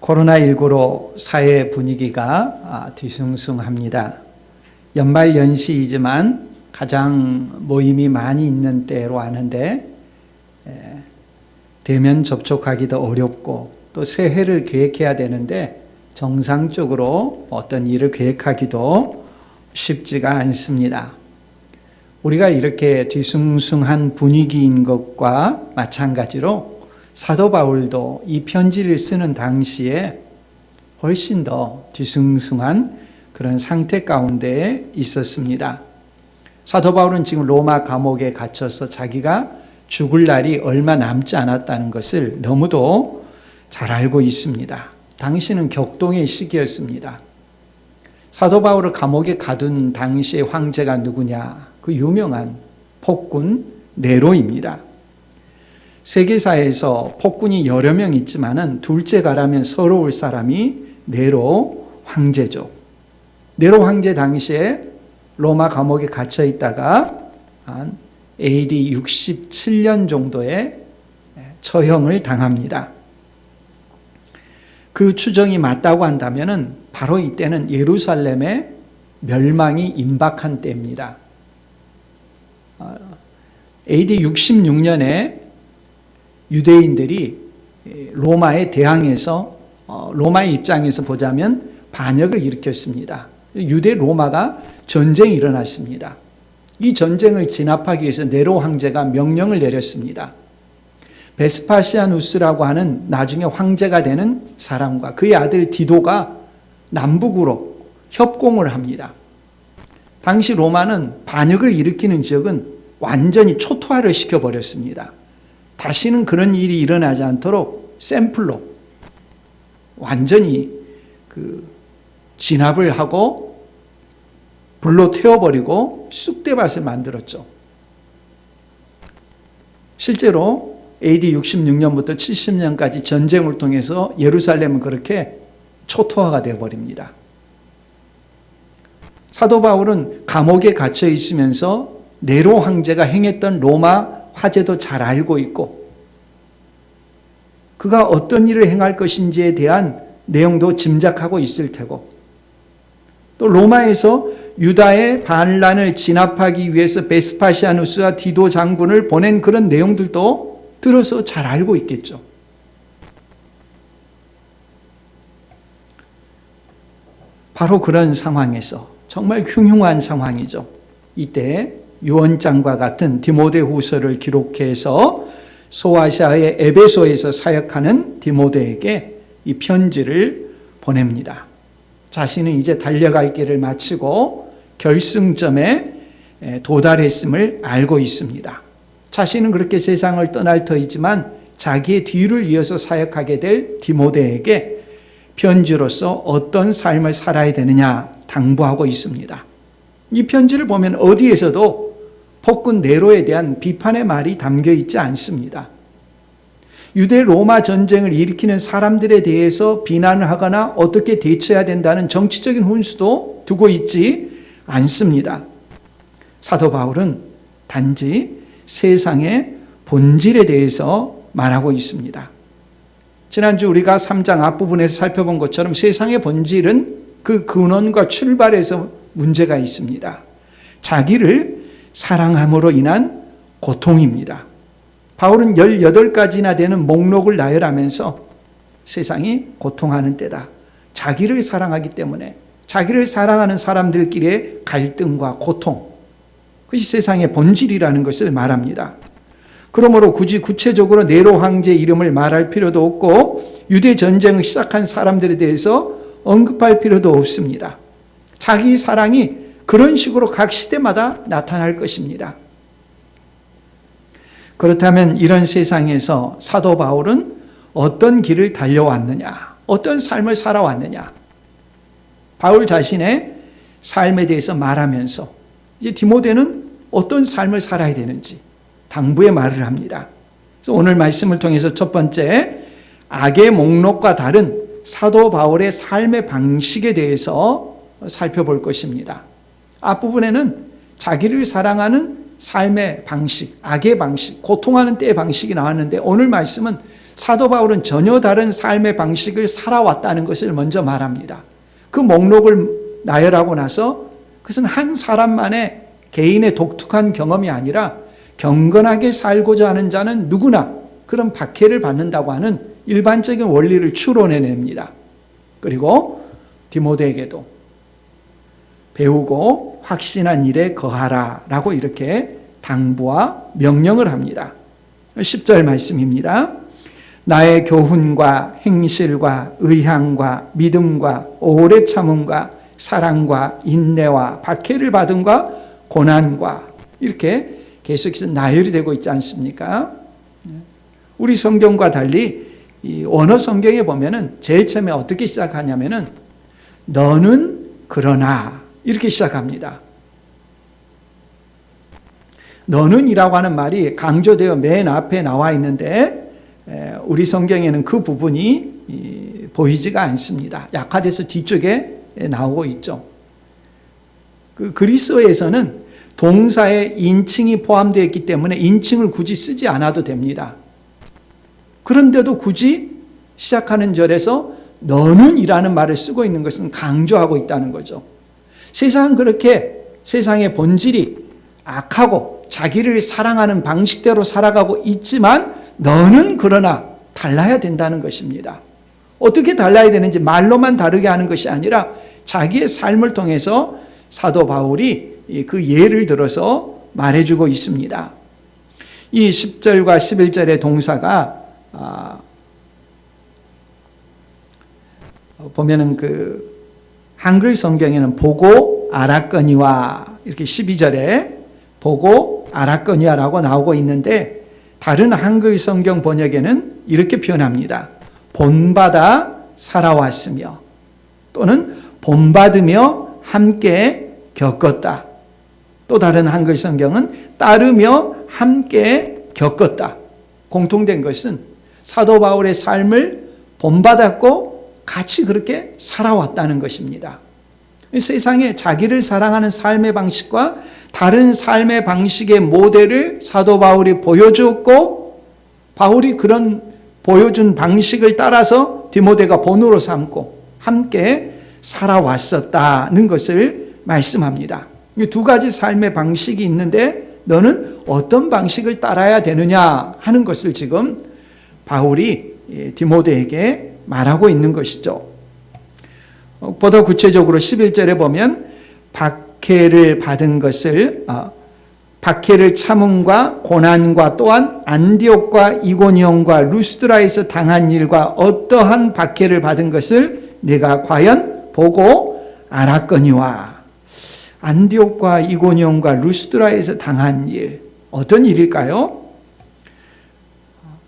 코로나19로 사회 분위기가 뒤숭숭합니다. 연말 연시이지만 가장 모임이 많이 있는 때로 아는데 대면 접촉하기도 어렵고 또 새해를 계획해야 되는데 정상적으로 어떤 일을 계획하기도 쉽지가 않습니다. 우리가 이렇게 뒤숭숭한 분위기인 것과 마찬가지로 사도 바울도 이 편지를 쓰는 당시에 훨씬 더 뒤숭숭한 그런 상태 가운데 있었습니다. 사도 바울은 지금 로마 감옥에 갇혀서 자기가 죽을 날이 얼마 남지 않았다는 것을 너무도 잘 알고 있습니다. 당시는 격동의 시기였습니다. 사도 바울을 감옥에 가둔 당시의 황제가 누구냐? 그 유명한 폭군 네로입니다. 세계사에서 폭군이 여러 명 있지만은 둘째가라면 서러울 사람이 네로 황제죠. 네로 황제 당시에 로마 감옥에 갇혀 있다가 한 AD 67년 정도에 처형을 당합니다. 그 추정이 맞다고 한다면은 바로 이때는 예루살렘의 멸망이 임박한 때입니다. AD 66년에 유대인들이 로마에 대항해서 로마의 입장에서 보자면 반역을 일으켰습니다. 유대 로마가 전쟁이 일어났습니다. 이 전쟁을 진압하기 위해서 네로 황제가 명령을 내렸습니다. 베스파시아누스라고 하는 나중에 황제가 되는 사람과 그의 아들 디도가 남북으로 협공을 합니다. 당시 로마는 반역을 일으키는 지역은 완전히 초토화를 시켜버렸습니다. 다시는 그런 일이 일어나지 않도록 샘플로 완전히 진압을 하고 불로 태워버리고 쑥대밭을 만들었죠. 실제로 AD 66년부터 70년까지 전쟁을 통해서 예루살렘은 그렇게 초토화가 되어버립니다. 사도 바울은 감옥에 갇혀 있으면서 네로 황제가 행했던 로마 화제도 잘 알고 있고 그가 어떤 일을 행할 것인지에 대한 내용도 짐작하고 있을 테고 또 로마에서 유다의 반란을 진압하기 위해서 베스파시아누스와 디도 장군을 보낸 그런 내용들도 들어서 잘 알고 있겠죠. 바로 그런 상황에서 정말 흉흉한 상황이죠. 이때 유언장과 같은 디모데후서를 기록해서 소아시아의 에베소에서 사역하는 디모데에게 이 편지를 보냅니다. 자신은 이제 달려갈 길을 마치고 결승점에 도달했음을 알고 있습니다. 자신은 그렇게 세상을 떠날 터이지만 자기의 뒤를 이어서 사역하게 될 디모데에게 편지로서 어떤 삶을 살아야 되느냐 당부하고 있습니다. 이 편지를 보면 어디에서도 폭군 네로에 대한 비판의 말이 담겨 있지 않습니다. 유대 로마 전쟁을 일으키는 사람들에 대해서 비난을 하거나 어떻게 대처해야 된다는 정치적인 훈수도 두고 있지 않습니다. 사도 바울은 단지 세상의 본질에 대해서 말하고 있습니다. 지난주 우리가 3장 앞부분에서 살펴본 것처럼 세상의 본질은 그 근원과 출발에서 문제가 있습니다. 자기를 사랑함으로 인한 고통입니다. 바울은 18가지나 되는 목록을 나열하면서 세상이 고통하는 때다. 자기를 사랑하기 때문에 자기를 사랑하는 사람들끼리의 갈등과 고통, 그것이 세상의 본질이라는 것을 말합니다. 그러므로 굳이 구체적으로 네로 황제 이름을 말할 필요도 없고 유대 전쟁을 시작한 사람들에 대해서 언급할 필요도 없습니다. 자기 사랑이 그런 식으로 각 시대마다 나타날 것입니다. 그렇다면 이런 세상에서 사도 바울은 어떤 길을 달려왔느냐, 어떤 삶을 살아왔느냐, 바울 자신의 삶에 대해서 말하면서 이제 디모데는 어떤 삶을 살아야 되는지 당부의 말을 합니다. 그래서 오늘 말씀을 통해서 첫 번째, 악의 목록과 다른 사도 바울의 삶의 방식에 대해서 살펴볼 것입니다. 앞부분에는 자기를 사랑하는 삶의 방식, 악의 방식, 고통하는 때의 방식이 나왔는데 오늘 말씀은 사도 바울은 전혀 다른 삶의 방식을 살아왔다는 것을 먼저 말합니다. 그 목록을 나열하고 나서 그것은 한 사람만의 개인의 독특한 경험이 아니라 경건하게 살고자 하는 자는 누구나 그런 박해를 받는다고 하는 일반적인 원리를 추론해냅니다. 그리고 디모데에게도 배우고 확신한 일에 거하라 라고 이렇게 당부와 명령을 합니다. 10절 말씀입니다. 나의 교훈과 행실과 의향과 믿음과 오래 참음과 사랑과 인내와 박해를 받음과 고난과 이렇게 계속해서 나열이 되고 있지 않습니까? 우리 성경과 달리 이 원어 성경에 보면은 제일 처음에 어떻게 시작하냐면은 너는 그러나 이렇게 시작합니다. 너는이라고 하는 말이 강조되어 맨 앞에 나와 있는데 우리 성경에는 그 부분이 보이지가 않습니다. 약화돼서 뒤쪽에 나오고 있죠. 그 그리스어에서는 동사에 인칭이 포함되어 있기 때문에 인칭을 굳이 쓰지 않아도 됩니다. 그런데도 굳이 시작하는 절에서 너는 이라는 말을 쓰고 있는 것은 강조하고 있다는 거죠. 세상은 그렇게 세상의 본질이 악하고 자기를 사랑하는 방식대로 살아가고 있지만 너는 그러나 달라야 된다는 것입니다. 어떻게 달라야 되는지 말로만 다르게 하는 것이 아니라 자기의 삶을 통해서 사도 바울이 그 예를 들어서 말해주고 있습니다. 이 10절과 11절의 동사가 보면은 그 한글 성경에는 보고 알았거니와 이렇게 12절에 보고 알았거니와라고 나오고 있는데 다른 한글 성경 번역에는 이렇게 표현합니다. 본받아 살아왔으며 또는 본받으며 함께 겪었다. 또 다른 한글 성경은 따르며 함께 겪었다. 공통된 것은 사도 바울의 삶을 본받았고 같이 그렇게 살아왔다는 것입니다. 세상에 자기를 사랑하는 삶의 방식과 다른 삶의 방식의 모델을 사도 바울이 보여주었고 바울이 그런 보여준 방식을 따라서 디모데가 본으로 삼고 함께 살아왔었다는 것을 말씀합니다. 이 두 가지 삶의 방식이 있는데 너는 어떤 방식을 따라야 되느냐 하는 것을 지금 바울이 디모데에게 말하고 있는 것이죠. 보다 구체적으로 11절에 보면 박해를 받은 것을 박해를 참음과 고난과 또한 안디옥과 이고니온과 루스드라에서 당한 일과 어떠한 박해를 받은 것을 내가 과연 보고 알았거니와. 안디옥과 이고니온과 루스드라에서 당한 일, 어떤 일일까요?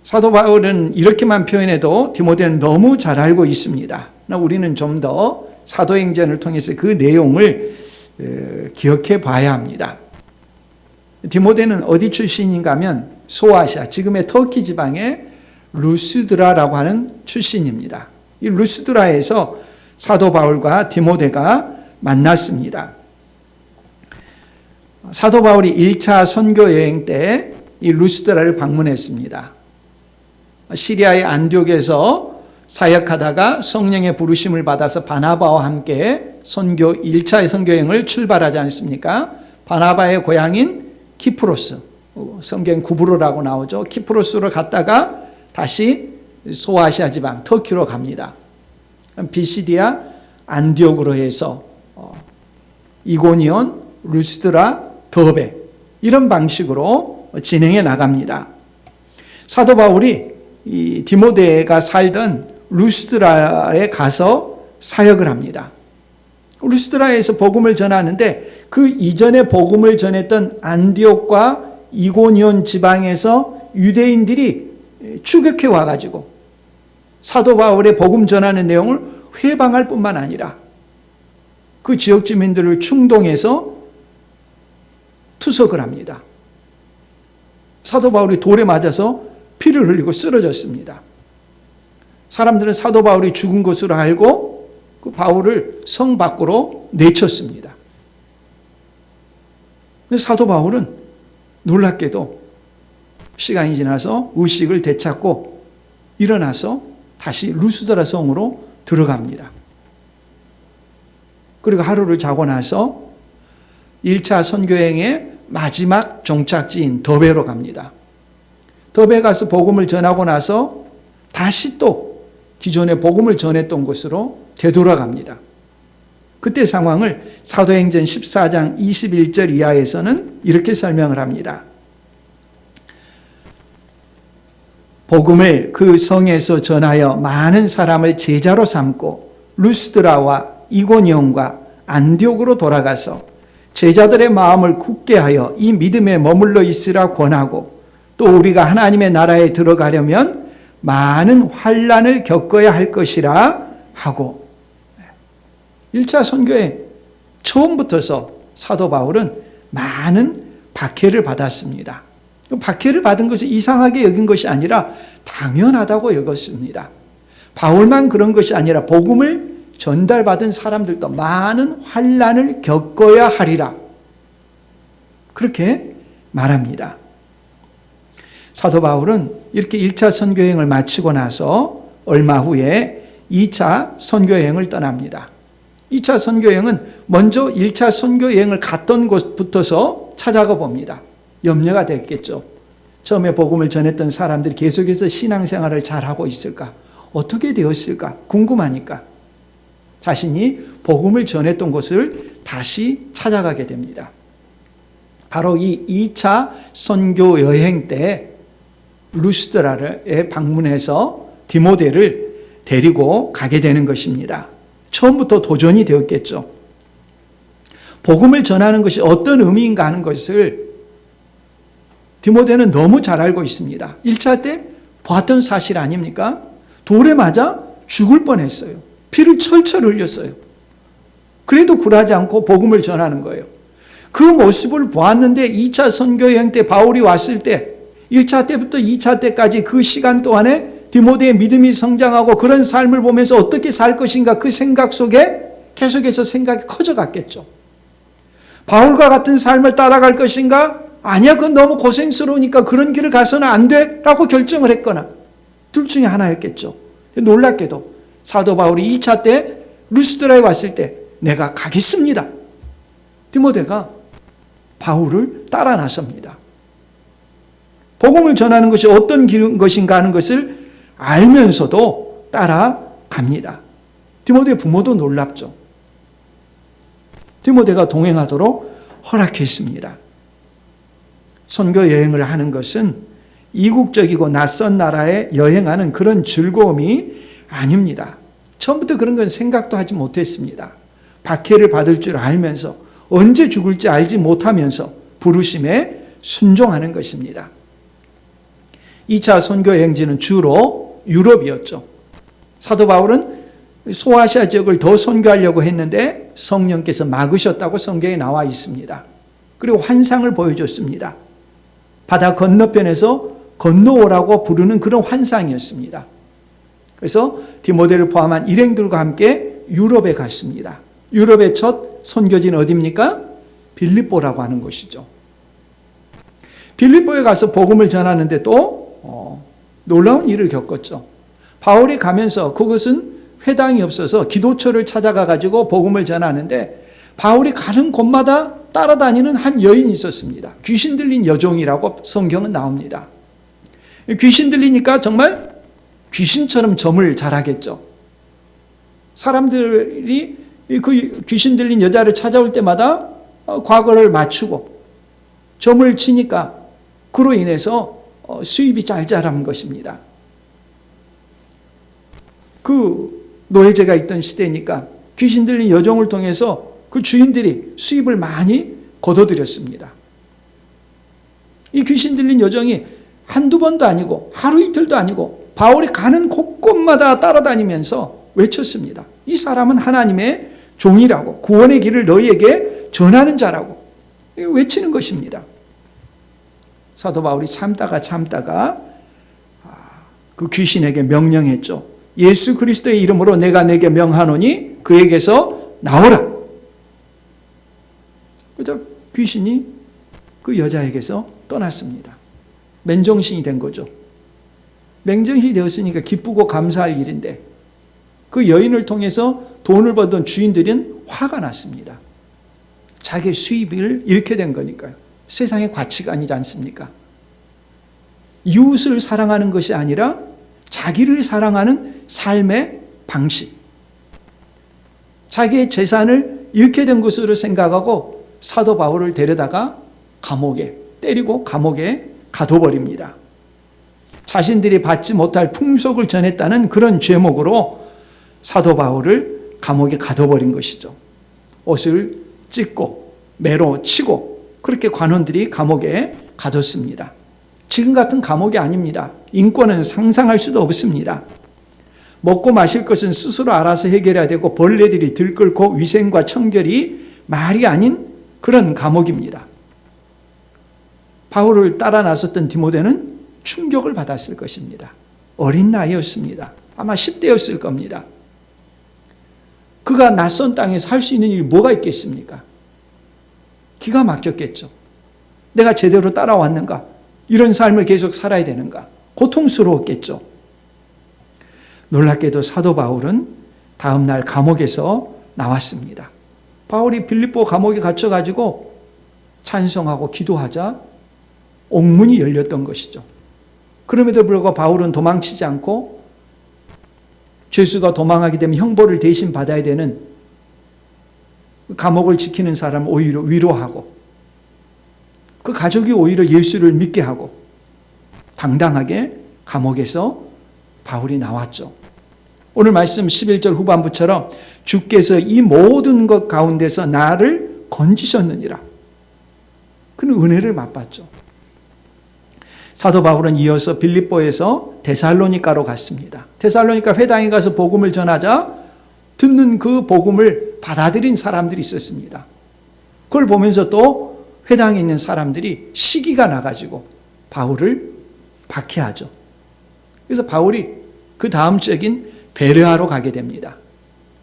사도 바울은 이렇게만 표현해도 디모데는 너무 잘 알고 있습니다. 우리는 좀 더 사도행전을 통해서 그 내용을 기억해 봐야 합니다. 디모데는 어디 출신인가 하면 소아시아, 지금의 터키 지방의 루스드라라고 하는 출신입니다. 이 루스드라에서 사도 바울과 디모데가 만났습니다. 사도 바울이 1차 선교 여행 때 이 루스드라를 방문했습니다. 시리아의 안디옥에서 사역하다가 성령의 부르심을 받아서 바나바와 함께 1차의 선교 여행을 출발하지 않습니까? 바나바의 고향인 키프로스, 성경 구브로라고 나오죠. 키프로스로 갔다가 다시 소아시아 지방 터키로 갑니다. 비시디아 안디옥으로 해서 이고니온, 루스드라, 더베 이런 방식으로 진행해 나갑니다. 사도 바울이 이 디모데가 살던 루스드라에 가서 사역을 합니다. 루스드라에서 복음을 전하는데 그 이전에 복음을 전했던 안디옥과 이고니온 지방에서 유대인들이 추격해 와가지고 사도 바울의 복음 전하는 내용을 회방할 뿐만 아니라 그 지역 주민들을 충동해서 투석을 합니다. 사도 바울이 돌에 맞아서 피를 흘리고 쓰러졌습니다. 사람들은 사도 바울이 죽은 것으로 알고 그 바울을 성 밖으로 내쳤습니다. 사도 바울은 놀랍게도 시간이 지나서 의식을 되찾고 일어나서 다시 루스드라 성으로 들어갑니다. 그리고 하루를 자고 나서 1차 선교여행의 마지막 종착지인 더베로 갑니다. 더베 가서 복음을 전하고 나서 다시 또 기존에 복음을 전했던 곳으로 되돌아갑니다. 그때 상황을 사도행전 14장 21절 이하에서는 이렇게 설명을 합니다. 복음을 그 성에서 전하여 많은 사람을 제자로 삼고 루스드라와 이고니온과 안디옥으로 돌아가서 제자들의 마음을 굳게 하여 이 믿음에 머물러 있으라 권하고 또 우리가 하나님의 나라에 들어가려면 많은 환난을 겪어야 할 것이라 하고 1차 선교에 처음부터서 사도 바울은 많은 박해를 받았습니다. 박해를 받은 것이 이상하게 여긴 것이 아니라 당연하다고 여겼습니다. 바울만 그런 것이 아니라 복음을 전달받은 사람들도 많은 환난을 겪어야 하리라. 그렇게 말합니다. 사도 바울은 이렇게 1차 선교여행을 마치고 나서 얼마 후에 2차 선교여행을 떠납니다. 2차 선교여행은 먼저 1차 선교여행을 갔던 곳부터서 찾아가 봅니다. 염려가 됐겠죠. 처음에 복음을 전했던 사람들이 계속해서 신앙생활을 잘하고 있을까? 어떻게 되었을까? 궁금하니까 자신이 복음을 전했던 곳을 다시 찾아가게 됩니다. 바로 이 2차 선교 여행 때 루스드라에 방문해서 디모데를 데리고 가게 되는 것입니다. 처음부터 도전이 되었겠죠. 복음을 전하는 것이 어떤 의미인가 하는 것을 디모데는 너무 잘 알고 있습니다. 1차 때 봤던 사실 아닙니까? 돌에 맞아 죽을 뻔했어요. 피를 철철 흘렸어요. 그래도 굴하지 않고 복음을 전하는 거예요. 그 모습을 보았는데 2차 선교여행 때 바울이 왔을 때 1차 때부터 2차 때까지 그 시간 동안에 디모데의 믿음이 성장하고 그런 삶을 보면서 어떻게 살 것인가 그 생각 속에 계속해서 생각이 커져갔겠죠. 바울과 같은 삶을 따라갈 것인가? 아니야, 그건 너무 고생스러우니까 그런 길을 가서는 안 돼 라고 결정을 했거나 둘 중에 하나였겠죠. 놀랍게도 사도 바울이 2차 때 루스드라에 왔을 때 내가 가겠습니다. 디모데가 바울을 따라 나섭니다. 복음을 전하는 것이 어떤 길인 것인가 하는 것을 알면서도 따라갑니다. 디모데의 부모도 놀랍죠. 디모데가 동행하도록 허락했습니다. 선교 여행을 하는 것은 이국적이고 낯선 나라에 여행하는 그런 즐거움이 아닙니다. 처음부터 그런 건 생각도 하지 못했습니다. 박해를 받을 줄 알면서 언제 죽을지 알지 못하면서 부르심에 순종하는 것입니다. 2차 선교 여행지는 주로 유럽이었죠. 사도 바울은 소아시아 지역을 더 선교하려고 했는데 성령께서 막으셨다고 성경에 나와 있습니다. 그리고 환상을 보여줬습니다. 바다 건너편에서 건너오라고 부르는 그런 환상이었습니다. 그래서 디모데를 포함한 일행들과 함께 유럽에 갔습니다. 유럽의 첫 선교지는 어디입니까? 빌립보라고 하는 곳이죠. 빌립보에 가서 복음을 전하는데 또 놀라운 일을 겪었죠. 바울이 가면서 그것은 회당이 없어서 기도처를 찾아가 가지고 복음을 전하는데 바울이 가는 곳마다 따라다니는 한 여인이 있었습니다. 귀신 들린 여종이라고 성경은 나옵니다. 귀신 들리니까 정말 귀신처럼 점을 잘하겠죠. 사람들이 그 귀신 들린 여자를 찾아올 때마다 과거를 맞추고 점을 치니까 그로 인해서 수입이 짤짤한 것입니다. 그 노예제가 있던 시대니까 귀신 들린 여종을 통해서 그 주인들이 수입을 많이 거둬들였습니다. 이 귀신 들린 여종이 한두 번도 아니고 하루 이틀도 아니고 바울이 가는 곳곳마다 따라다니면서 외쳤습니다. 이 사람은 하나님의 종이라고, 구원의 길을 너희에게 전하는 자라고 외치는 것입니다. 사도 바울이 참다가 그 귀신에게 명령했죠. 예수 그리스도의 이름으로 내가 내게 명하노니 그에게서 나오라. 그래서 귀신이 그 여자에게서 떠났습니다. 맨정신이 된 거죠. 맹정이 되었으니까 기쁘고 감사할 일인데 그 여인을 통해서 돈을 벌던 주인들은 화가 났습니다. 자기의 수입을 잃게 된 거니까요. 세상의 가치가 아니지 않습니까? 이웃을 사랑하는 것이 아니라 자기를 사랑하는 삶의 방식. 자기의 재산을 잃게 된 것으로 생각하고 사도 바울을 데려다가 감옥에 때리고 감옥에 가둬버립니다. 자신들이 받지 못할 풍속을 전했다는 그런 죄목으로 사도 바울을 감옥에 가둬버린 것이죠. 옷을 찢고 매로 치고 그렇게 관원들이 감옥에 가뒀습니다. 지금 같은 감옥이 아닙니다. 인권은 상상할 수도 없습니다. 먹고 마실 것은 스스로 알아서 해결해야 되고 벌레들이 들끓고 위생과 청결이 말이 아닌 그런 감옥입니다. 바울을 따라 나섰던 디모데는 충격을 받았을 것입니다. 어린 나이였습니다. 아마 10대였을 겁니다. 그가 낯선 땅에서 할 수 있는 일이 뭐가 있겠습니까? 기가 막혔겠죠. 내가 제대로 따라왔는가? 이런 삶을 계속 살아야 되는가? 고통스러웠겠죠. 놀랍게도 사도 바울은 다음 날 감옥에서 나왔습니다. 바울이 빌립보 감옥에 갇혀가지고 찬송하고 기도하자 옥문이 열렸던 것이죠. 그럼에도 불구하고 바울은 도망치지 않고 죄수가 도망하게 되면 형벌을 대신 받아야 되는 감옥을 지키는 사람을 오히려 위로하고 그 가족이 오히려 예수를 믿게 하고 당당하게 감옥에서 바울이 나왔죠. 오늘 말씀 11절 후반부처럼 주께서 이 모든 것 가운데서 나를 건지셨느니라. 그는 은혜를 맛봤죠. 사도 바울은 이어서 빌립보에서 데살로니가로 갔습니다. 데살로니가 회당에 가서 복음을 전하자 듣는 그 복음을 받아들인 사람들이 있었습니다. 그걸 보면서 또 회당에 있는 사람들이 시기가 나가지고 바울을 박해하죠. 그래서 바울이 그 다음 지역인 베레아로 가게 됩니다.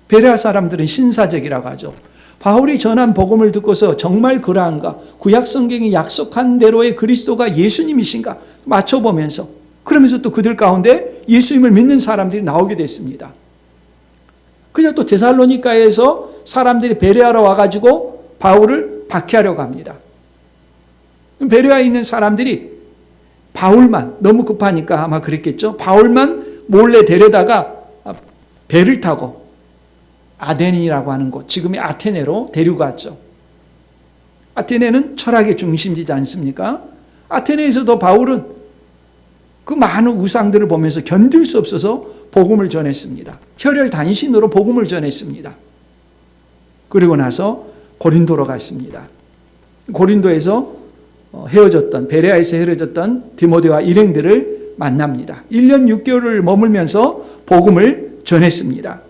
베레아 사람들은 신사적이라고 하죠. 바울이 전한 복음을 듣고서 정말 그러한가? 구약 성경이 약속한 대로의 그리스도가 예수님이신가? 맞춰보면서 그러면서 또 그들 가운데 예수님을 믿는 사람들이 나오게 됐습니다. 그래서 또 데살로니가에서 사람들이 베레아로 와가지고 바울을 박해하려고 합니다. 베레아에 있는 사람들이 바울만 너무 급하니까 아마 그랬겠죠. 바울만 몰래 데려다가 배를 타고 아덴이라고 하는 곳, 지금의 아테네로 데리고 갔죠. 아테네는 철학의 중심지지 않습니까? 아테네에서도 바울은 그 많은 우상들을 보면서 견딜 수 없어서 복음을 전했습니다. 혈혈단신으로 복음을 전했습니다. 그리고 나서 고린도로 갔습니다. 고린도에서 베레아에서 헤어졌던 디모데와 일행들을 만납니다. 1년 6개월을 머물면서 복음을 전했습니다.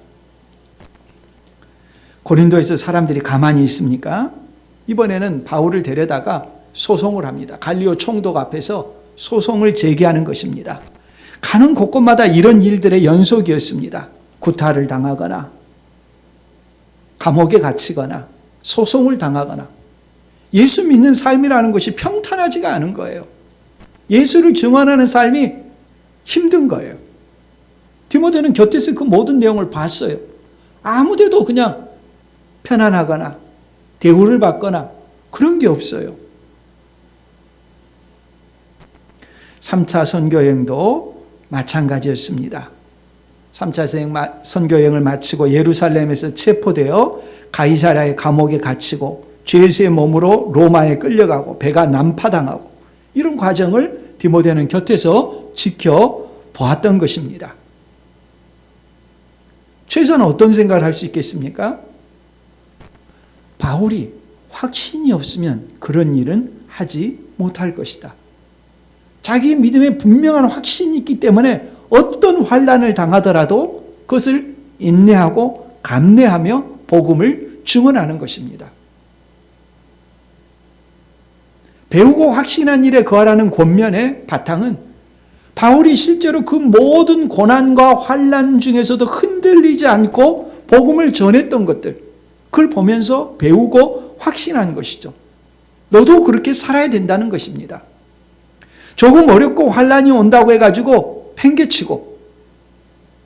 고린도에서 사람들이 가만히 있습니까? 이번에는 바울을 데려다가 소송을 합니다. 갈리오 총독 앞에서 소송을 제기하는 것입니다. 가는 곳곳마다 이런 일들의 연속이었습니다. 구타를 당하거나 감옥에 갇히거나 소송을 당하거나 예수 믿는 삶이라는 것이 평탄하지가 않은 거예요. 예수를 증언하는 삶이 힘든 거예요. 디모데는 곁에서 그 모든 내용을 봤어요. 아무데도 그냥 편안하거나 대우를 받거나 그런 게 없어요. 3차 선교여행도 마찬가지였습니다. 3차 선교여행을 마치고 예루살렘에서 체포되어 가이사랴의 감옥에 갇히고 죄수의 몸으로 로마에 끌려가고 배가 난파당하고 이런 과정을 디모데는 곁에서 지켜보았던 것입니다. 최소한 어떤 생각을 할 수 있겠습니까? 바울이 확신이 없으면 그런 일은 하지 못할 것이다. 자기 믿음에 분명한 확신이 있기 때문에 어떤 환난을 당하더라도 그것을 인내하고 감내하며 복음을 증언하는 것입니다. 배우고 확신한 일에 거하라는 권면의 바탕은 바울이 실제로 그 모든 고난과 환난 중에서도 흔들리지 않고 복음을 전했던 것들, 그걸 보면서 배우고 확신한 것이죠. 너도 그렇게 살아야 된다는 것입니다. 조금 어렵고 환난이 온다고 해가지고 팽개치고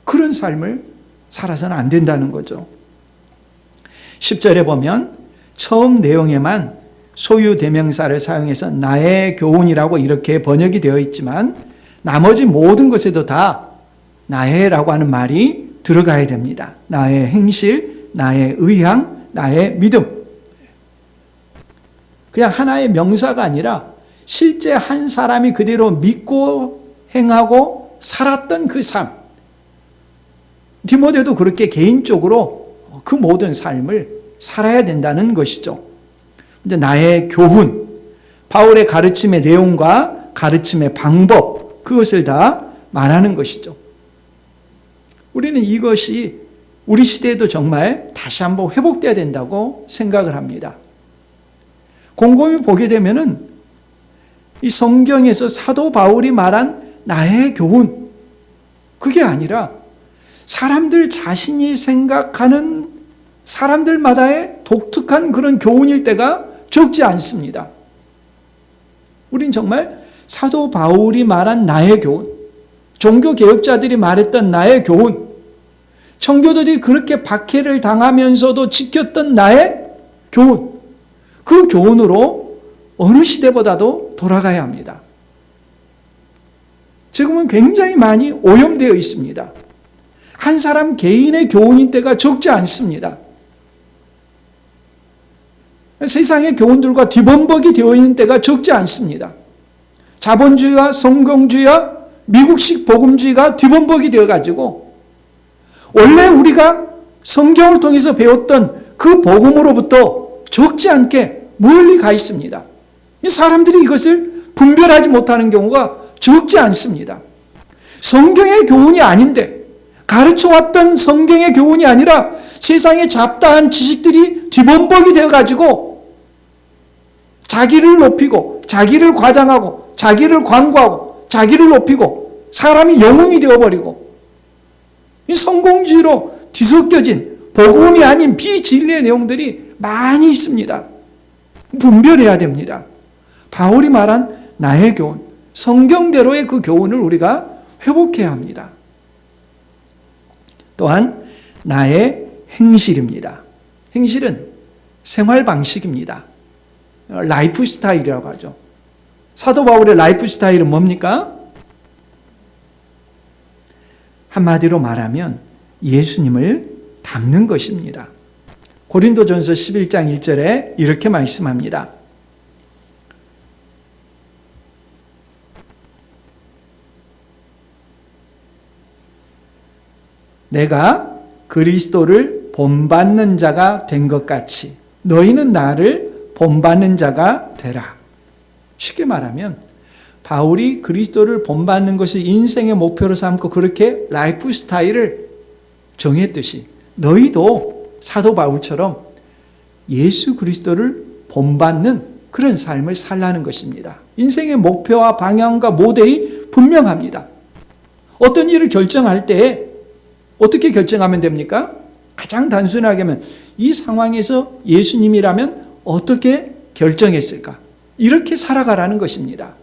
그런 삶을 살아서는 안 된다는 거죠. 10절에 보면 처음 내용에만 소유 대명사를 사용해서 나의 교훈이라고 이렇게 번역이 되어 있지만 나머지 모든 것에도 다 나의라고 하는 말이 들어가야 됩니다. 나의 행실, 나의 의향, 나의 믿음. 그냥 하나의 명사가 아니라 실제 한 사람이 그대로 믿고 행하고 살았던 그 삶. 디모데도 그렇게 개인적으로 그 모든 삶을 살아야 된다는 것이죠. 이제 나의 교훈, 바울의 가르침의 내용과 가르침의 방법, 그것을 다 말하는 것이죠. 우리는 이것이 우리 시대에도 정말 다시 한번 회복돼야 된다고 생각을 합니다. 곰곰이 보게 되면은 이 성경에서 사도 바울이 말한 나의 교훈, 그게 아니라 사람들 자신이 생각하는 사람들마다의 독특한 그런 교훈일 때가 적지 않습니다. 우린 정말 사도 바울이 말한 나의 교훈, 종교개혁자들이 말했던 나의 교훈, 청교도들이 그렇게 박해를 당하면서도 지켰던 나의 교훈, 그 교훈으로 어느 시대보다도 돌아가야 합니다. 지금은 굉장히 많이 오염되어 있습니다. 한 사람 개인의 교훈인 때가 적지 않습니다. 세상의 교훈들과 뒤범벅이 되어 있는 때가 적지 않습니다. 자본주의와 성공주의와 미국식 복음주의가 뒤범벅이 되어가지고 원래 우리가 성경을 통해서 배웠던 그 복음으로부터 적지 않게 멀리 가 있습니다. 사람들이 이것을 분별하지 못하는 경우가 적지 않습니다. 성경의 교훈이 아닌데, 가르쳐왔던 성경의 교훈이 아니라 세상의 잡다한 지식들이 뒤범벅이 되어가지고 자기를 높이고 자기를 과장하고 자기를 광고하고 자기를 높이고 사람이 영웅이 되어버리고 이 성공주의로 뒤섞여진 복음이 아닌 비진리의 내용들이 많이 있습니다. 분별해야 됩니다. 바울이 말한 나의 교훈, 성경대로의 그 교훈을 우리가 회복해야 합니다. 또한 나의 행실입니다. 행실은 생활 방식입니다. 라이프 스타일이라고 하죠. 사도 바울의 라이프 스타일은 뭡니까? 한마디로 말하면 예수님을 닮는 것입니다. 고린도전서 11장 1절에 이렇게 말씀합니다. 내가 그리스도를 본받는 자가 된 것 같이 너희는 나를 본받는 자가 되라. 쉽게 말하면 바울이 그리스도를 본받는 것을 인생의 목표로 삼고 그렇게 라이프 스타일을 정했듯이 너희도 사도 바울처럼 예수 그리스도를 본받는 그런 삶을 살라는 것입니다. 인생의 목표와 방향과 모델이 분명합니다. 어떤 일을 결정할 때 어떻게 결정하면 됩니까? 가장 단순하게 하면 이 상황에서 예수님이라면 어떻게 결정했을까? 이렇게 살아가라는 것입니다.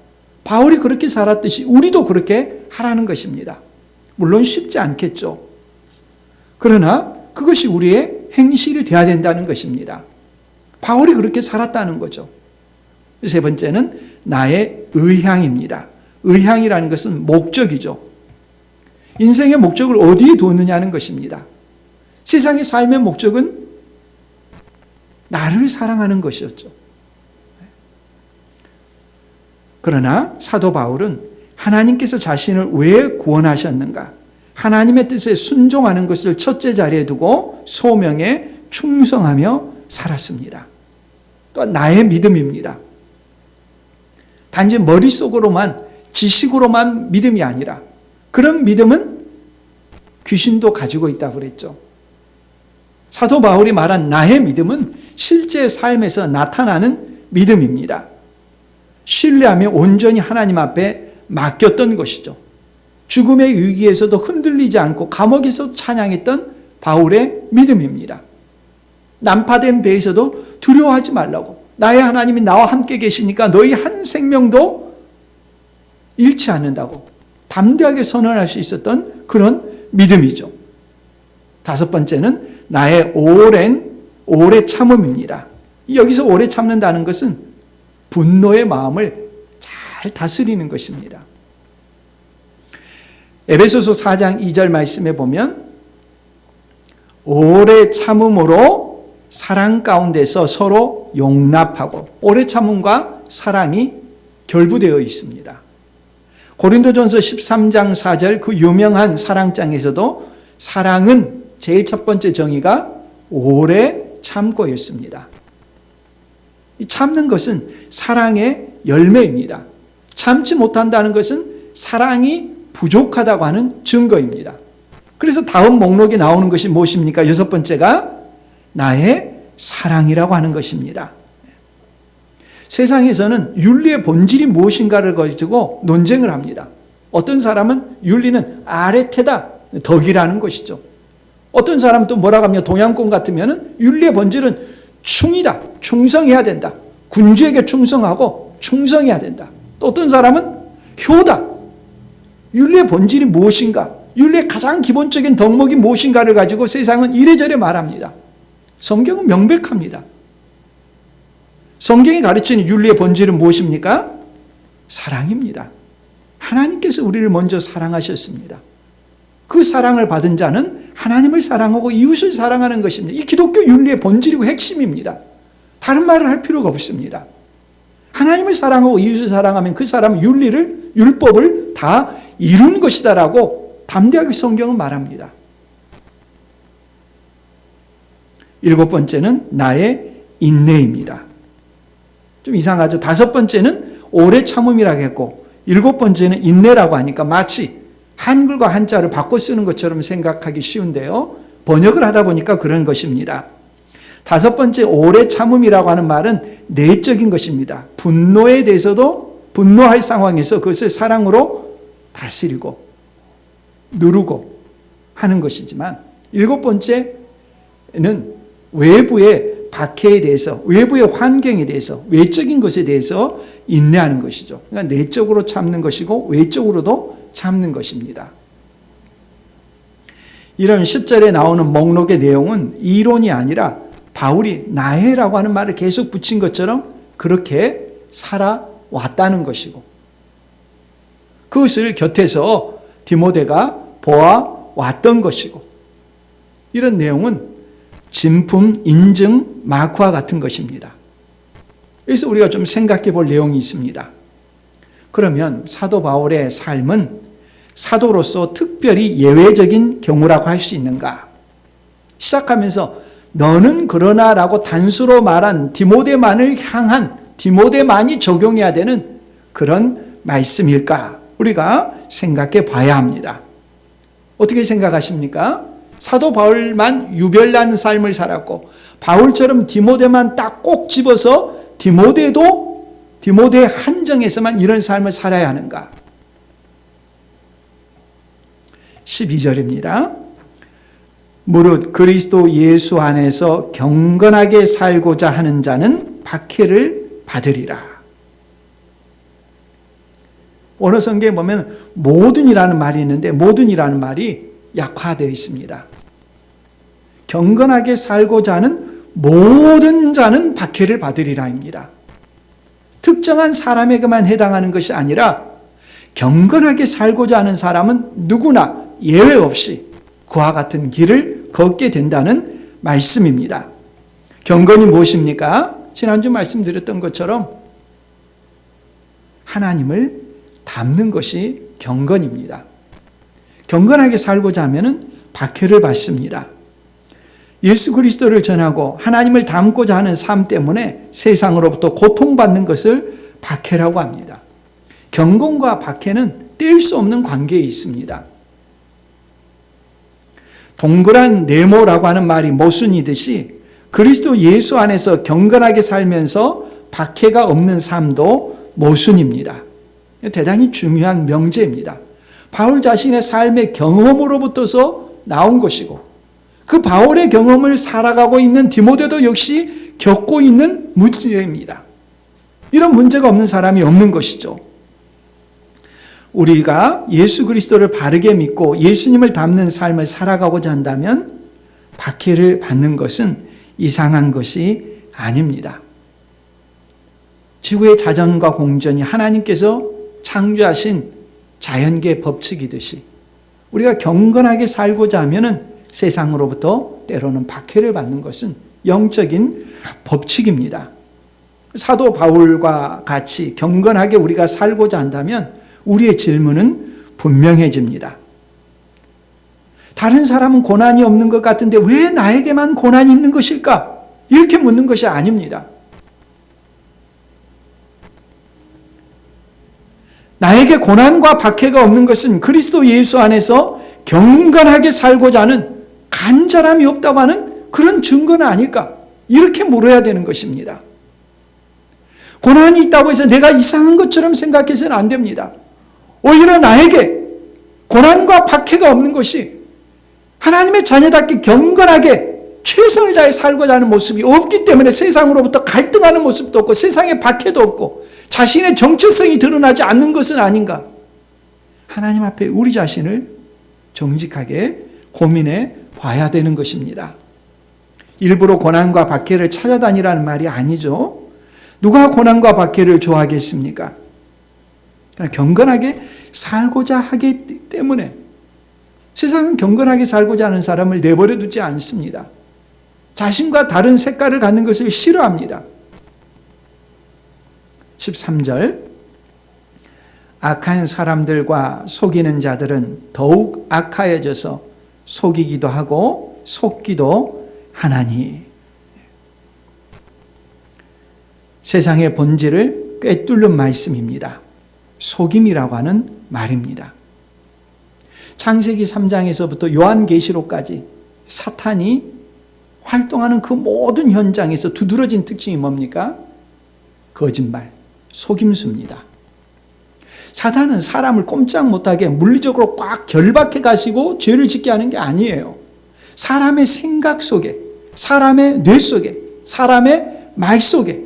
바울이 그렇게 살았듯이 우리도 그렇게 하라는 것입니다. 물론 쉽지 않겠죠. 그러나 그것이 우리의 행실이 되어야 된다는 것입니다. 바울이 그렇게 살았다는 거죠. 세 번째는 나의 의향입니다. 의향이라는 것은 목적이죠. 인생의 목적을 어디에 두느냐는 것입니다. 세상의 삶의 목적은 나를 사랑하는 것이었죠. 그러나 사도 바울은 하나님께서 자신을 왜 구원하셨는가? 하나님의 뜻에 순종하는 것을 첫째 자리에 두고 소명에 충성하며 살았습니다. 또 나의 믿음입니다. 단지 머릿속으로만 지식으로만 믿음이 아니라 그런 믿음은 귀신도 가지고 있다고 그랬죠. 사도 바울이 말한 나의 믿음은 실제 삶에서 나타나는 믿음입니다. 신뢰하며 온전히 하나님 앞에 맡겼던 것이죠. 죽음의 위기에서도 흔들리지 않고 감옥에서 찬양했던 바울의 믿음입니다. 난파된 배에서도 두려워하지 말라고. 나의 하나님이 나와 함께 계시니까 너희 한 생명도 잃지 않는다고. 담대하게 선언할 수 있었던 그런 믿음이죠. 다섯 번째는 나의 오래 참음입니다. 여기서 오래 참는다는 것은 분노의 마음을 잘 다스리는 것입니다. 에베소서 4장 2절 말씀에 보면 오래 참음으로 사랑 가운데서 서로 용납하고, 오래 참음과 사랑이 결부되어 있습니다. 고린도전서 13장 4절 그 유명한 사랑장에서도 사랑은 제일 첫 번째 정의가 오래 참고였습니다. 참는 것은 사랑의 열매입니다. 참지 못한다는 것은 사랑이 부족하다고 하는 증거입니다. 그래서 다음 목록에 나오는 것이 무엇입니까? 여섯 번째가 나의 사랑이라고 하는 것입니다. 세상에서는 윤리의 본질이 무엇인가를 가지고 논쟁을 합니다. 어떤 사람은 윤리는 아래태다, 덕이라는 것이죠. 어떤 사람은 또 뭐라고 하면 동양권 같으면 윤리의 본질은 충이다, 충성해야 된다. 군주에게 충성하고 충성해야 된다. 또 어떤 사람은 효다. 윤리의 본질이 무엇인가? 윤리의 가장 기본적인 덕목이 무엇인가를 가지고 세상은 이래저래 말합니다. 성경은 명백합니다. 성경이 가르치는 윤리의 본질은 무엇입니까? 사랑입니다. 하나님께서 우리를 먼저 사랑하셨습니다. 그 사랑을 받은 자는 하나님을 사랑하고 이웃을 사랑하는 것입니다. 이 기독교 윤리의 본질이고 핵심입니다. 다른 말을 할 필요가 없습니다. 하나님을 사랑하고 이웃을 사랑하면 그 사람은 율법을 다 이룬 것이다라고 담대하게 성경은 말합니다. 일곱 번째는 나의 인내입니다. 좀 이상하죠. 다섯 번째는 오래 참음이라고 했고, 일곱 번째는 인내라고 하니까 마치 한글과 한자를 바꿔 쓰는 것처럼 생각하기 쉬운데요. 번역을 하다 보니까 그런 것입니다. 다섯 번째 오래 참음이라고 하는 말은 내적인 것입니다. 분노에 대해서도 분노할 상황에서 그것을 사랑으로 다스리고 누르고 하는 것이지만, 일곱 번째는 외부의 박해에 대해서, 외부의 환경에 대해서, 외적인 것에 대해서 인내하는 것이죠. 그러니까 내적으로 참는 것이고 외적으로도 참는 것입니다. 이런 10절에 나오는 목록의 내용은 이론이 아니라 바울이 나해라고 하는 말을 계속 붙인 것처럼 그렇게 살아왔다는 것이고, 그것을 곁에서 디모데가 보아왔던 것이고, 이런 내용은 진품, 인증, 마크와 같은 것입니다. 그래서 우리가 좀 생각해 볼 내용이 있습니다. 그러면 사도 바울의 삶은 사도로서 특별히 예외적인 경우라고 할 수 있는가? 시작하면서 너는 그러나라고 단수로 말한 디모데만을 향한, 디모데만이 적용해야 되는 그런 말씀일까? 우리가 생각해 봐야 합니다. 어떻게 생각하십니까? 사도 바울만 유별난 삶을 살았고, 바울처럼 디모데만 딱 꼭 집어서 디모데의 한정에서만 이런 삶을 살아야 하는가? 12절입니다. 무릇 그리스도 예수 안에서 경건하게 살고자 하는 자는 박해를 받으리라. 원어 성경에 보면 모든이라는 말이 있는데, 모든이라는 말이 약화되어 있습니다. 경건하게 살고자 하는 모든 자는 박해를 받으리라입니다. 특정한 사람에게만 해당하는 것이 아니라 경건하게 살고자 하는 사람은 누구나 예외 없이 그와 같은 길을 걷게 된다는 말씀입니다. 경건이 무엇입니까? 지난주 말씀드렸던 것처럼 하나님을 닮는 것이 경건입니다. 경건하게 살고자 하면 박해를 받습니다. 예수 그리스도를 전하고 하나님을 닮고자 하는 삶 때문에 세상으로부터 고통받는 것을 박해라고 합니다. 경건과 박해는 뗄 수 없는 관계에 있습니다. 동그란 네모라고 하는 말이 모순이듯이 그리스도 예수 안에서 경건하게 살면서 박해가 없는 삶도 모순입니다. 대단히 중요한 명제입니다. 바울 자신의 삶의 경험으로부터서 나온 것이고, 그 바울의 경험을 살아가고 있는 디모데도 역시 겪고 있는 문제입니다. 이런 문제가 없는 사람이 없는 것이죠. 우리가 예수 그리스도를 바르게 믿고 예수님을 닮는 삶을 살아가고자 한다면 박해를 받는 것은 이상한 것이 아닙니다. 지구의 자전과 공전이 하나님께서 창조하신 자연계 법칙이듯이 우리가 경건하게 살고자 하면 세상으로부터 때로는 박해를 받는 것은 영적인 법칙입니다. 사도 바울과 같이 경건하게 우리가 살고자 한다면 우리의 질문은 분명해집니다. 다른 사람은 고난이 없는 것 같은데 왜 나에게만 고난이 있는 것일까? 이렇게 묻는 것이 아닙니다. 나에게 고난과 박해가 없는 것은 그리스도 예수 안에서 경건하게 살고자 하는 간절함이 없다고 하는 그런 증거는 아닐까? 이렇게 물어야 되는 것입니다. 고난이 있다고 해서 내가 이상한 것처럼 생각해서는 안 됩니다. 오히려 나에게 고난과 박해가 없는 것이 하나님의 자녀답게 경건하게 최선을 다해 살고자 하는 모습이 없기 때문에 세상으로부터 갈등하는 모습도 없고 세상에 박해도 없고 자신의 정체성이 드러나지 않는 것은 아닌가? 하나님 앞에 우리 자신을 정직하게 고민해 봐야 되는 것입니다. 일부러 고난과 박해를 찾아다니라는 말이 아니죠. 누가 고난과 박해를 좋아하겠습니까? 그러나 경건하게 살고자 하기 때문에 세상은 경건하게 살고자 하는 사람을 내버려 두지 않습니다. 자신과 다른 색깔을 갖는 것을 싫어합니다. 13절 악한 사람들과 속이는 자들은 더욱 악하여져서 속이기도 하고 속기도 하나니. 세상의 본질을 꿰뚫는 말씀입니다. 속임이라고 하는 말입니다. 창세기 3장에서부터 요한계시록까지 사탄이 활동하는 그 모든 현장에서 두드러진 특징이 뭡니까? 거짓말, 속임수입니다. 사탄은 사람을 꼼짝 못하게 물리적으로 꽉 결박해 가시고 죄를 짓게 하는 게 아니에요. 사람의 생각 속에, 사람의 뇌 속에, 사람의 말 속에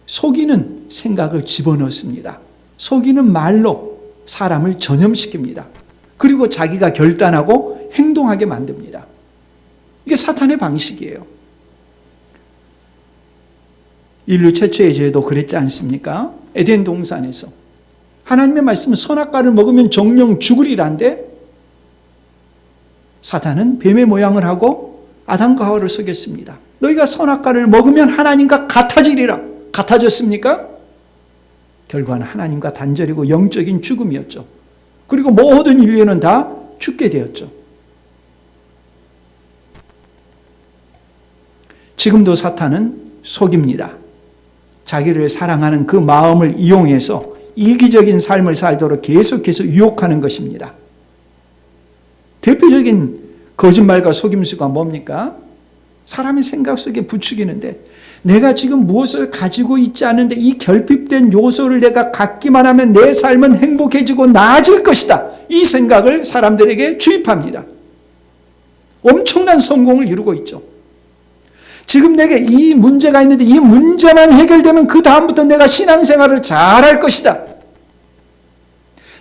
속이는 생각을 집어넣습니다. 속이는 말로 사람을 전염시킵니다. 그리고 자기가 결단하고 행동하게 만듭니다. 이게 사탄의 방식이에요. 인류 최초의 죄도 그랬지 않습니까? 에덴 동산에서 하나님의 말씀은 선악과를 먹으면 정령 죽으리란데 사탄은 뱀의 모양을 하고 아담과 하와를 속였습니다. 너희가 선악과를 먹으면 하나님과 같아지리라. 같아졌습니까? 결과는 하나님과 단절이고 영적인 죽음이었죠. 그리고 모든 인류는 다 죽게 되었죠. 지금도 사탄은 속입니다. 자기를 사랑하는 그 마음을 이용해서 이기적인 삶을 살도록 계속해서 유혹하는 것입니다. 대표적인 거짓말과 속임수가 뭡니까? 사람의 생각 속에 부추기는데 내가 지금 무엇을 가지고 있지 않은데 이 결핍된 요소를 내가 갖기만 하면 내 삶은 행복해지고 나아질 것이다. 이 생각을 사람들에게 주입합니다. 엄청난 성공을 이루고 있죠. 지금 내게 이 문제가 있는데 이 문제만 해결되면 그 다음부터 내가 신앙생활을 잘할 것이다.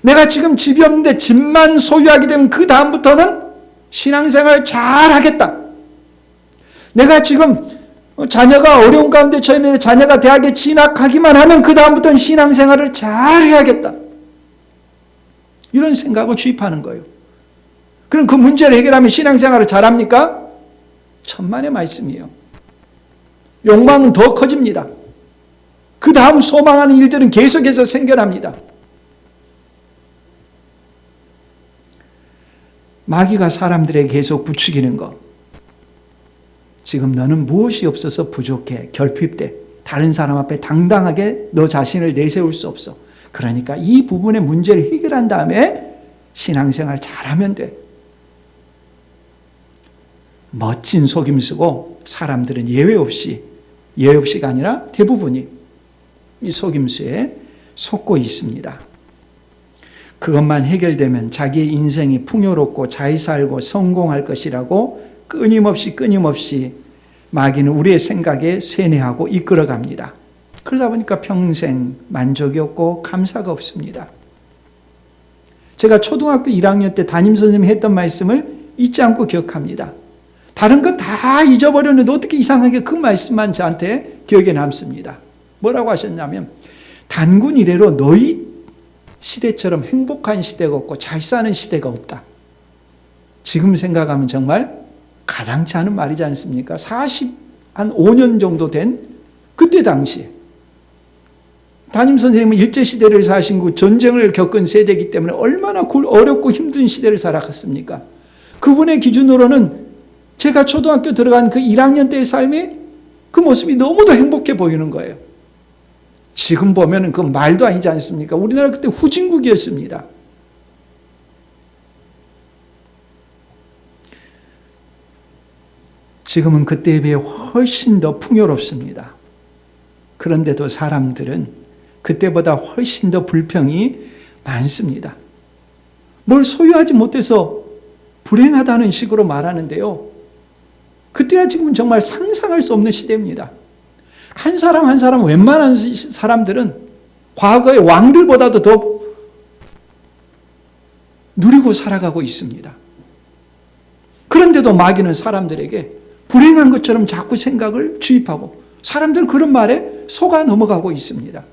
내가 지금 집이 없는데 집만 소유하게 되면 그 다음부터는 신앙생활을 잘하겠다. 내가 지금 자녀가 어려운 가운데 처해 있는데 자녀가 대학에 진학하기만 하면 그 다음부터는 신앙생활을 잘해야겠다. 이런 생각을 주입하는 거예요. 그럼 그 문제를 해결하면 신앙생활을 잘합니까? 천만의 말씀이에요. 욕망은 더 커집니다. 그 다음 소망하는 일들은 계속해서 생겨납니다. 마귀가 사람들에게 계속 부추기는 것. 지금 너는 무엇이 없어서 부족해, 결핍돼. 다른 사람 앞에 당당하게 너 자신을 내세울 수 없어. 그러니까 이 부분의 문제를 해결한 다음에 신앙생활 잘하면 돼. 멋진 속임수고 사람들은 예외 없이가 아니라 대부분이 이 속임수에 속고 있습니다. 그것만 해결되면 자기의 인생이 풍요롭고 잘 살고 성공할 것이라고 끊임없이 마귀는 우리의 생각에 쇠뇌하고 이끌어갑니다. 그러다 보니까 평생 만족이 없고 감사가 없습니다. 제가 초등학교 1학년 때 담임선생님이 했던 말씀을 잊지 않고 기억합니다. 다른 건 다 잊어버렸는데 어떻게 이상하게 그 말씀만 저한테 기억에 남습니다. 뭐라고 하셨냐면, 단군 이래로 너희 시대처럼 행복한 시대가 없고 잘 사는 시대가 없다. 지금 생각하면 정말 가당치 않은 말이지 않습니까? 한 5년 정도 된 그때 당시에 담임선생님은 일제시대를 사신 후 전쟁을 겪은 세대이기 때문에 얼마나 어렵고 힘든 시대를 살아갔습니까? 그분의 기준으로는 제가 초등학교 들어간 그 1학년 때의 삶이 그 모습이 너무도 행복해 보이는 거예요. 지금 보면 그 말도 아니지 않습니까? 우리나라 그때 후진국이었습니다. 지금은 그때에 비해 훨씬 더 풍요롭습니다. 그런데도 사람들은 그때보다 훨씬 더 불평이 많습니다. 뭘 소유하지 못해서 불행하다는 식으로 말하는데요. 그때야 지금은 정말 상상할 수 없는 시대입니다. 한 사람 한 사람, 웬만한 사람들은 과거의 왕들보다도 더 누리고 살아가고 있습니다. 그런데도 마귀는 사람들에게 불행한 것처럼 자꾸 생각을 주입하고, 사람들은 그런 말에 속아 넘어가고 있습니다.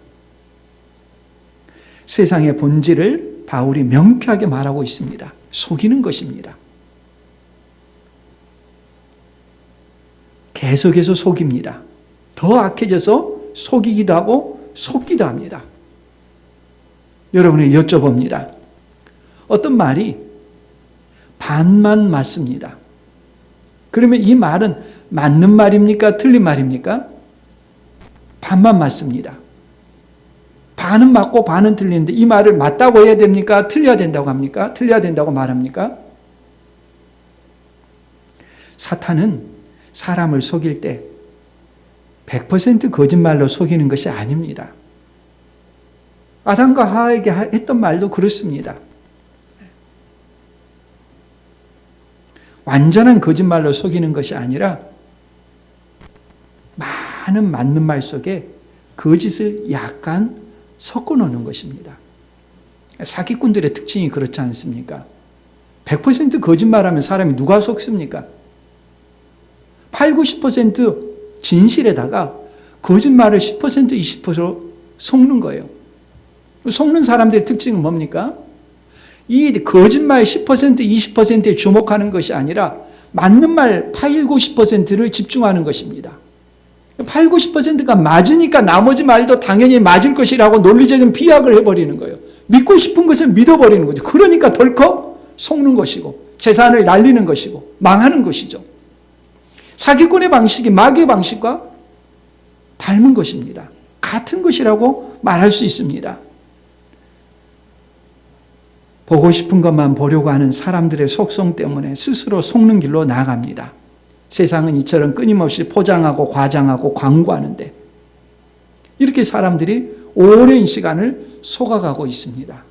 세상의 본질을 바울이 명쾌하게 말하고 있습니다. 속이는 것입니다. 계속해서 속입니다. 더 악해져서 속이기도 하고 속기도 합니다. 여러분에게 여쭤봅니다. 어떤 말이 반만 맞습니다. 그러면 이 말은 맞는 말입니까? 틀린 말입니까? 반만 맞습니다. 반은 맞고 반은 틀리는데 이 말을 맞다고 해야 됩니까? 틀려야 된다고 합니까? 틀려야 된다고 말합니까? 사탄은 사람을 속일 때 100% 거짓말로 속이는 것이 아닙니다. 아담과 하와에게 했던 말도 그렇습니다. 완전한 거짓말로 속이는 것이 아니라 많은 맞는 말 속에 거짓을 약간 섞어 놓는 것입니다. 사기꾼들의 특징이 그렇지 않습니까? 100% 거짓말하면 사람이 누가 속습니까? 8, 90% 진실에다가 거짓말을 10%, 20% 속는 거예요. 속는 사람들의 특징은 뭡니까? 이 거짓말 10%, 20%에 주목하는 것이 아니라 맞는 말 8, 90%를 집중하는 것입니다. 8, 90%가 맞으니까 나머지 말도 당연히 맞을 것이라고 논리적인 비약을 해버리는 거예요. 믿고 싶은 것을 믿어버리는 거죠. 그러니까 덜컥 속는 것이고 재산을 날리는 것이고 망하는 것이죠. 사기꾼의 방식이 마귀의 방식과 닮은 것입니다. 같은 것이라고 말할 수 있습니다. 보고 싶은 것만 보려고 하는 사람들의 속성 때문에 스스로 속는 길로 나아갑니다. 세상은 이처럼 끊임없이 포장하고 과장하고 광고하는데 이렇게 사람들이 오랜 시간을 속아가고 있습니다.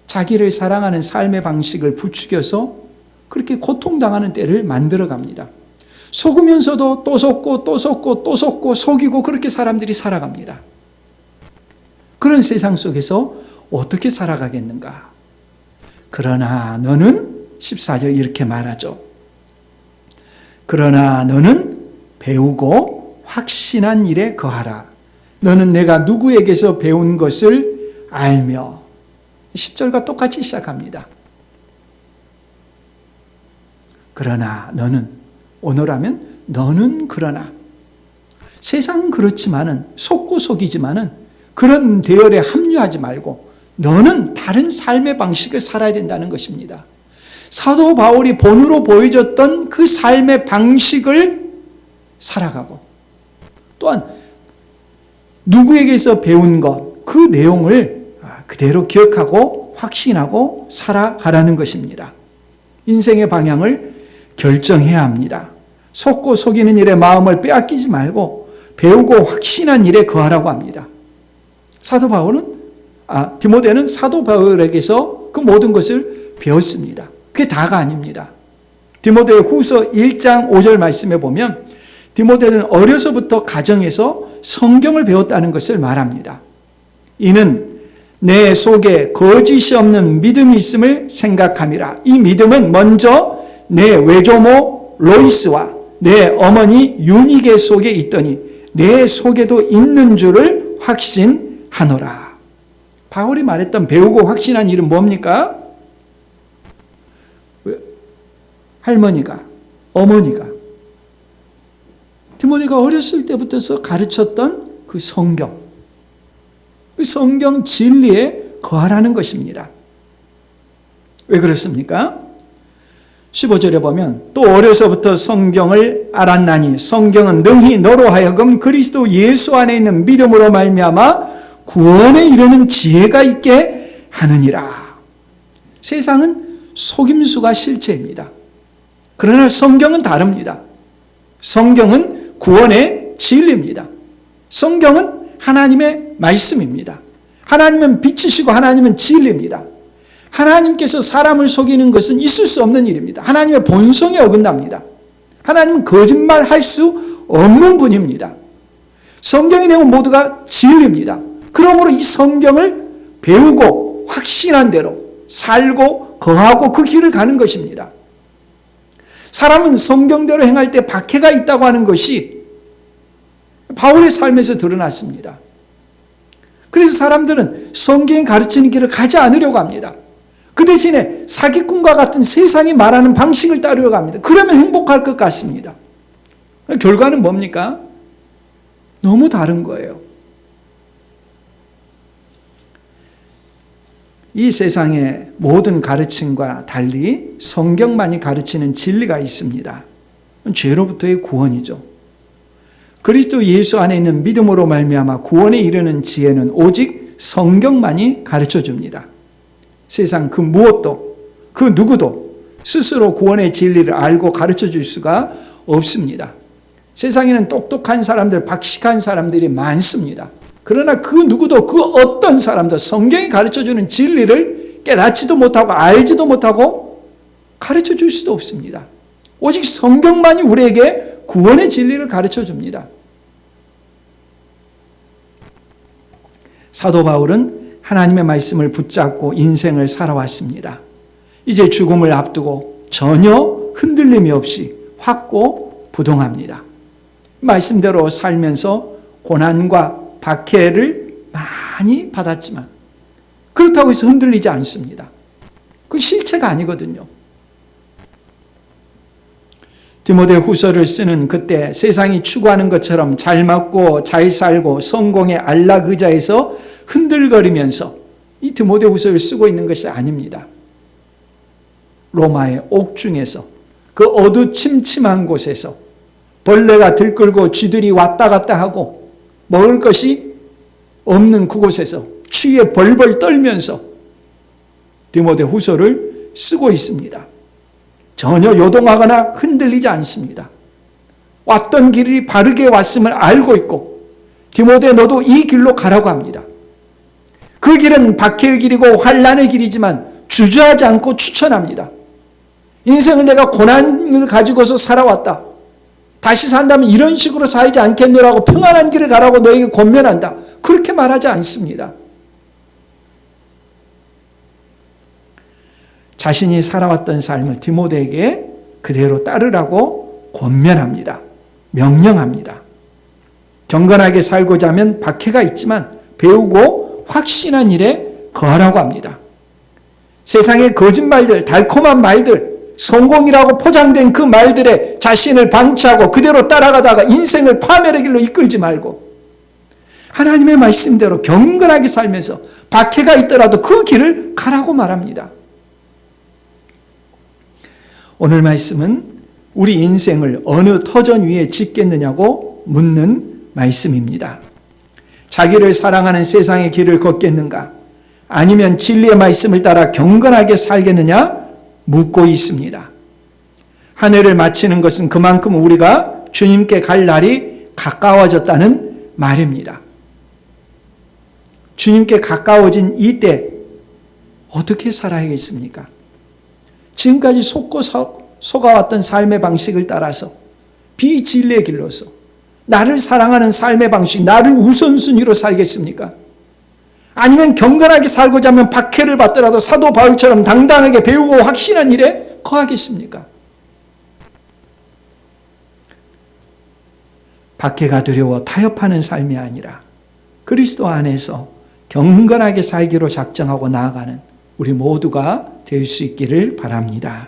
자기를 사랑하는 삶의 방식을 부추겨서 그렇게 고통당하는 때를 만들어갑니다. 속으면서도 또 속고 또 속고 또 속고 속이고 그렇게 사람들이 살아갑니다. 그런 세상 속에서 어떻게 살아가겠는가? 그러나 너는 14절 이렇게 말하죠. 그러나 너는 배우고 확신한 일에 거하라. 너는 내가 누구에게서 배운 것을 알며. 10절과 똑같이 시작합니다. 그러나 너는, 오늘하면 너는 그러나. 세상은 그렇지만은, 속고 속이지만은 그런 대열에 합류하지 말고 너는 다른 삶의 방식을 살아야 된다는 것입니다. 사도 바울이 본으로 보여줬던 그 삶의 방식을 살아가고 또한 누구에게서 배운 것, 그 내용을 그대로 기억하고 확신하고 살아가라는 것입니다. 인생의 방향을 결정해야 합니다. 속고 속이는 일에 마음을 빼앗기지 말고 배우고 확신한 일에 거하라고 합니다. 사도 바울은 디모데는 사도 바울에게서 그 모든 것을 배웠습니다. 그게 다가 아닙니다. 디모데 후서 1장 5절 말씀에 보면 디모데는 어려서부터 가정에서 성경을 배웠다는 것을 말합니다. 이는 내 속에 거짓이 없는 믿음이 있음을 생각함이라. 이 믿음은 먼저 내 외조모 로이스와 내 어머니 유니게 속에 있더니 내 속에도 있는 줄을 확신하노라. 바울이 말했던 배우고 확신한 일은 뭡니까? 할머니가, 어머니가 디모데가 어렸을 때부터 가르쳤던 그 성경, 그 성경 진리에 거하라는 것입니다. 왜 그렇습니까? 15절에 보면 또 어려서부터 성경을 알았나니 성경은 능히 너로 하여금 그리스도 예수 안에 있는 믿음으로 말미암아 구원에 이르는 지혜가 있게 하느니라. 세상은 속임수가 실체입니다. 그러나 성경은 다릅니다. 성경은 구원의 진리입니다. 성경은 하나님의 말씀입니다. 하나님은 빛이시고 하나님은 진리입니다. 하나님께서 사람을 속이는 것은 있을 수 없는 일입니다. 하나님의 본성에 어긋납니다. 하나님은 거짓말할 수 없는 분입니다. 성경의 내용 모두가 진리입니다. 그러므로 이 성경을 배우고 확신한 대로 살고 거하고 그 길을 가는 것입니다. 사람은 성경대로 행할 때 박해가 있다고 하는 것이 바울의 삶에서 드러났습니다. 그래서 사람들은 성경이 가르치는 길을 가지 않으려고 합니다. 그 대신에 사기꾼과 같은 세상이 말하는 방식을 따르려고 합니다. 그러면 행복할 것 같습니다. 결과는 뭡니까? 너무 다른 거예요. 이 세상의 모든 가르침과 달리 성경만이 가르치는 진리가 있습니다. 죄로부터의 구원이죠. 그리스도 예수 안에 있는 믿음으로 말미암아 구원에 이르는 지혜는 오직 성경만이 가르쳐 줍니다. 세상 그 무엇도 그 누구도 스스로 구원의 진리를 알고 가르쳐 줄 수가 없습니다. 세상에는 똑똑한 사람들, 박식한 사람들이 많습니다. 그러나 그 누구도 그 어떤 사람도 성경이 가르쳐 주는 진리를 깨닫지도 못하고 알지도 못하고 가르쳐 줄 수도 없습니다. 오직 성경만이 우리에게 구원의 진리를 가르쳐 줍니다. 사도 바울은 하나님의 말씀을 붙잡고 인생을 살아왔습니다. 이제 죽음을 앞두고 전혀 흔들림이 없이 확고부동합니다. 말씀대로 살면서 고난과 박해를 많이 받았지만 그렇다고 해서 흔들리지 않습니다. 그 실체가 아니거든요. 디모데 후서를 쓰는 그때 세상이 추구하는 것처럼 잘 먹고 잘 살고 성공의 안락의자에서 흔들거리면서 이 디모데 후서를 쓰고 있는 것이 아닙니다. 로마의 옥중에서 그 어두침침한 곳에서 벌레가 들끓고 쥐들이 왔다 갔다 하고 먹을 것이 없는 그곳에서 추위에 벌벌 떨면서 디모데 후서를 쓰고 있습니다. 전혀 요동하거나 흔들리지 않습니다. 왔던 길이 바르게 왔음을 알고 있고 디모데 너도 이 길로 가라고 합니다. 그 길은 박해의 길이고 환난의 길이지만 주저하지 않고 추천합니다. 인생을 내가 고난을 가지고서 살아왔다. 다시 산다면 이런 식으로 살지 않겠노라고 평안한 길을 가라고 너에게 권면한다. 그렇게 말하지 않습니다. 자신이 살아왔던 삶을 디모데에게 그대로 따르라고 권면합니다. 명령합니다. 경건하게 살고자 하면 박해가 있지만 배우고 확신한 일에 거하라고 합니다. 세상의 거짓말들, 달콤한 말들, 성공이라고 포장된 그 말들에 자신을 방치하고 그대로 따라가다가 인생을 파멸의 길로 이끌지 말고 하나님의 말씀대로 경건하게 살면서 박해가 있더라도 그 길을 가라고 말합니다. 오늘 말씀은 우리 인생을 어느 터전 위에 짓겠느냐고 묻는 말씀입니다. 자기를 사랑하는 세상의 길을 걷겠는가? 아니면 진리의 말씀을 따라 경건하게 살겠느냐? 묻고 있습니다. 한 해를 마치는 것은 그만큼 우리가 주님께 갈 날이 가까워졌다는 말입니다. 주님께 가까워진 이때 어떻게 살아야겠습니까? 지금까지 속고 속아왔던 삶의 방식을 따라서 비진리의 길로서 나를 사랑하는 삶의 방식, 나를 우선순위로 살겠습니까? 아니면 경건하게 살고자 하면 박해를 받더라도 사도 바울처럼 당당하게 배우고 확신한 일에 거하겠습니까? 박해가 두려워 타협하는 삶이 아니라 그리스도 안에서 경건하게 살기로 작정하고 나아가는 우리 모두가 될 수 있기를 바랍니다.